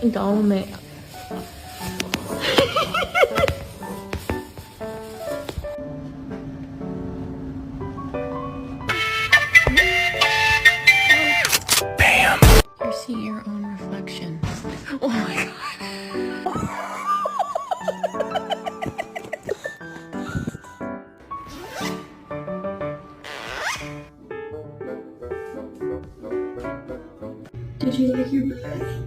你找我没？You see your own reflection. Oh my god. Did you like your bed?